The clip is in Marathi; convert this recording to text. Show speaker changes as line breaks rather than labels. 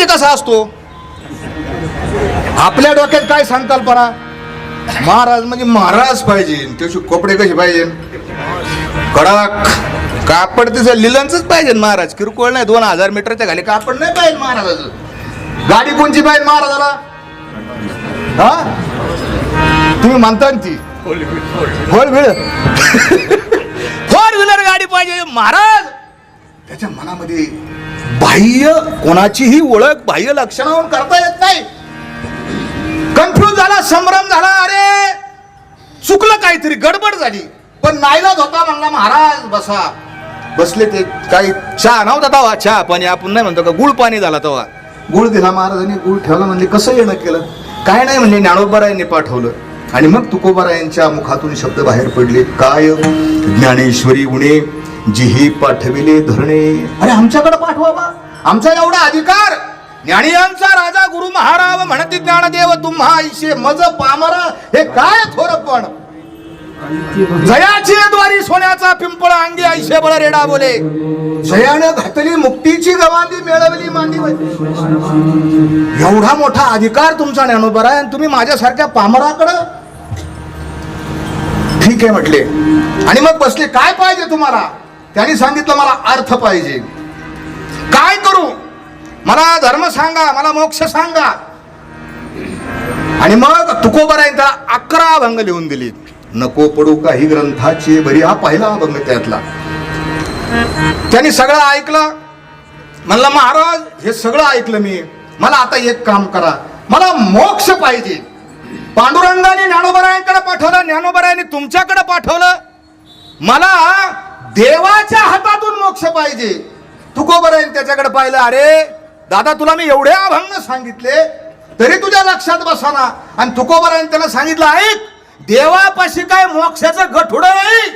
कसा असतो? आपल्या डोक्यात काय संकल्पना? महाराज म्हणजे महाराज पाहिजे, त्याचे कपडे कसे पाहिजे? कडक कापड, तिचं लिलनच पाहिजे महाराज, किरकोळ नाही. 2000 मीटरच्या खाली कापड नाही पाहिजे महाराजाचं. गाडी कोणची पाहिजे महाराजाला? हा तुम्ही म्हणता ती फोर व्हीलर गाडी पाहिजे महाराज. त्याच्या मनामध्ये बाह्य कोणाचीही ओळख बाह्य लक्षणावरून करता येत नाही. कन्फ्यूज झाला, संभ्रम झाला, अरे चुकलं काहीतरी, गडबड झाली. पण नाईलाज होता, म्हणला महाराज बसा. बसले. ते काही चहा नव्हता तवा, चहा पाणी आपण नाही म्हणतो का, गुळ पाणी झाला तवा. गुळ दिला महाराजांनी, गुळ ठेवला. म्हणले कसं येणं केलं? काय नाही म्हणले, ज्ञानोबारायांनी पाठवलं. आणि मग तुकोबारायांच्या मुखातून शब्द बाहेर पडले, काय ज्ञानेश्वरी उणे जिही पाठविले धरणे. अरे आमच्याकडे पाठवा, आमचा एवढा अधिकार. ज्ञानियांचा राजा गुरु महाराव म्हणती ज्ञानदेव तुम्हा ऐशे मज पामरा. हे काय थोरपण? जयाची द्वारी सोन्याचा पिंपळ अंगी ऐशे बळ रेडा बोले. जयानं घातली मुक्तीची गवांदी मिळवली मांदी. एवढा मोठा अधिकार तुमचा ज्ञानोबा आहे आणि तुम्ही माझ्यासारख्या पामराकडं? ठीक आहे म्हटले. आणि मग बसले. काय पाहिजे तुम्हाला? त्यांनी सांगितलं मला अर्थ पाहिजे. काय करू? मला धर्म सांगा, मला मोक्ष सांगा. आणि मग तुकोबारायांनी 11 अभंग लिहून दिली. नको पडू काही ग्रंथाची बरी, हा पहिला अभंग त्यातला. त्यांनी सगळं ऐकलं. म्हणलं महाराज हे सगळं ऐकलं मी, मला आता एक काम करा, मला मोक्ष पाहिजे. पांडुरंगाने ज्ञानोबारायांकडे पाठवलं, ज्ञानोबारायांनी तुमच्याकडे पाठवलं. मला देवाच्या हातातून मोक्ष पाहिजे. तुकोबारायांनी त्याच्याकडे पाहिलं. अरे दादा तुला मी एवढे अभंग सांगितले तरी तुझ्या लक्षात बसाना. आणि तुकोबारायांनी त्याला सांगितलं, ऐक देवापाशी काय मोक्षाचं गठुडं नाही.